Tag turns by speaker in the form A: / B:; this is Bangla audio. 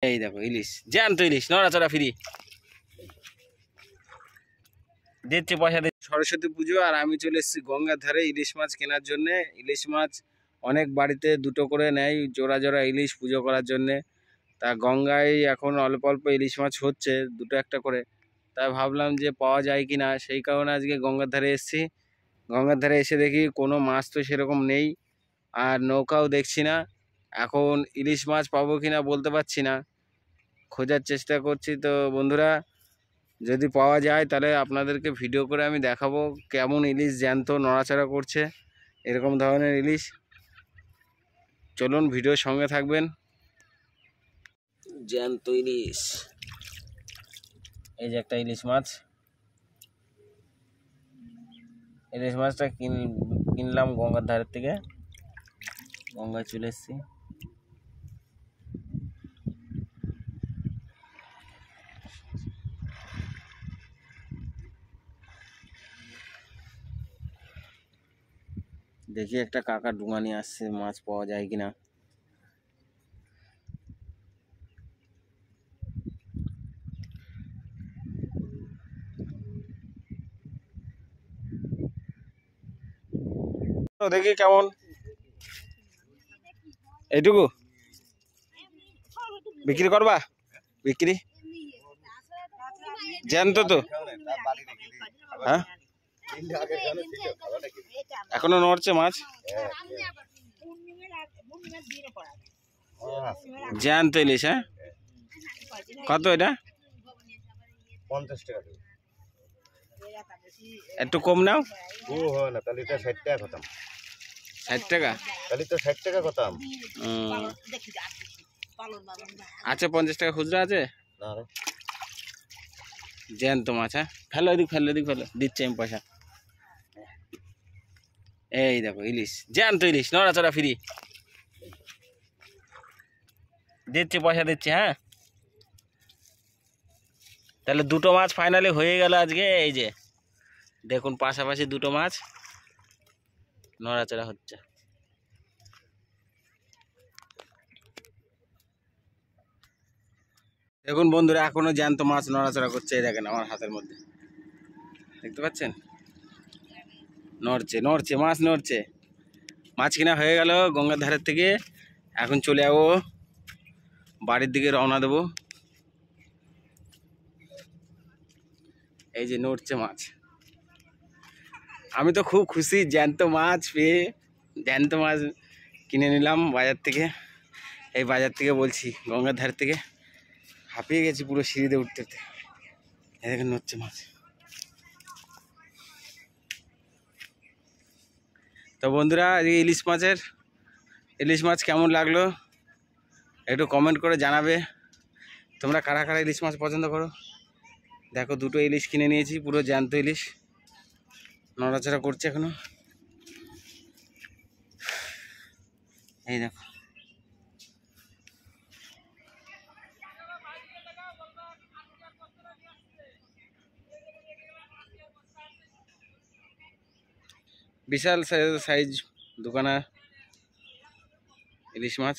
A: এই দেখো ইলিশ, জ্যান্ত ইলিশ, নড়াচড়া ফ্রি। দিচ্ছি পয়সা দিচ্ছি। সরস্বতী পুজো আর আমি চলে এসেছি গঙ্গার ধারে ইলিশ মাছ কেনার জন্যে। ইলিশ মাছ অনেক বাড়িতে দুটো করে নেয় জোড়া জোড়া ইলিশ পুজো করার জন্যে। তা গঙ্গায় এখন অল্প অল্প ইলিশ মাছ হচ্ছে, দুটো একটা করে। তাই ভাবলাম যে পাওয়া যায় কি না, সেই কারণে আজকে গঙ্গার ধারে এসেছি। গঙ্গার ধারে এসে দেখি কোনো মাছ তো সেরকম নেই, আর নৌকাও দেখছি না। এখন ইলিশ মাছ পাবো কি না বলতে পারছি না, খোঁজার চেষ্টা করছি। তো বন্ধুরা, যদি পাওয়া যায় তাহলে আপনাদেরকে ভিডিও করে আমি দেখাবো কেমন ইলিশ জ্যান্ত নড়াচড়া করছে, এরকম ধরনের ইলিশ। চলুন ভিডিওর সঙ্গে থাকবেন। জ্যান্ত ইলিশ, এই যে একটা ইলিশ মাছ। ইলিশ মাছটা কিনলাম গঙ্গার ধারের থেকে, গঙ্গায় চলে এসেছি। দেখি একটা কাকা ডুঙা নিয়ে আসছে, মাছ পাওয়া যায় কিনা। দেখি কেমন, এইটুকু বিক্রি করবা? বিক্রি জ্যান্ত তো, হ্যাঁ এখনো নড়ছে মাছ, জ্যান্ত ইলিশ। হ্যাঁ, কত এটা?
B: 50 টাকা।
A: একটু কম নাও।
B: ও হয় না, তাহলে এটা 60 টাকা খতম।
A: 60 টাকা?
B: তাহলে তো 60 টাকা খতম।
A: আচ্ছা, 50 টাকা খুচরা আছে?
B: না রে,
A: জ্যান্ত মাছ। হ্যাঁ, ফেলো এদিক, ফেলো এদিক, ফেলো, দিচ্ছি আমি পয়সা। এই দেখো ইলিশ, জ্যান্ত ইলিশ, নড়াচড়া ফ্রি। দিচ্ছি পয়সা দিচ্ছি। হ্যাঁ, তাহলে দুটো মাছ ফাইনালি হয়ে গেল আজকে। এই যে দেখুন পাশাপাশি দুটো মাছ নড়াচড়া হচ্ছে। দেখুন বন্ধুরা, এখনো জ্যান্ত মাছ নড়াচড়া করছে। এই দেখেন আমার হাতের মধ্যে, দেখতে পাচ্ছেন? নড়ছে নড়ছে, মাছ নড়ছে। মাছ কিনা হয়ে গেল গঙ্গার ধারের থেকে। এখন চলে যাবো বাড়ির দিকে, রওনা দেবো। এই যে নড়ছে মাছ, আমি তো খুব খুশি জ্যান্ত মাছ পেয়ে। জ্যান্ত মাছ কিনে নিলাম বাজার থেকে। এই বাজার থেকে বলছি, গঙ্গার ধার থেকে। হাঁপিয়ে গেছি পুরো সিঁড়িতে উঠতে উঠতে। দেখেন নড়ছে মাছ। তো বন্ধুরা, এই ইলিশ মাছ কেমন লাগলো একটু কমেন্ট করে জানাবে। তোমরা কারা কারা ইলিশ মাছ পছন্দ করো? দেখো দুটো ইলিশ কিনে নিয়েছি, পুরো জ্যান্ত ইলিশ, নড়াচড়া করছে এখনো। এই দেখো, বিশাল সাইজ দুখানা ইলিশ মাছ।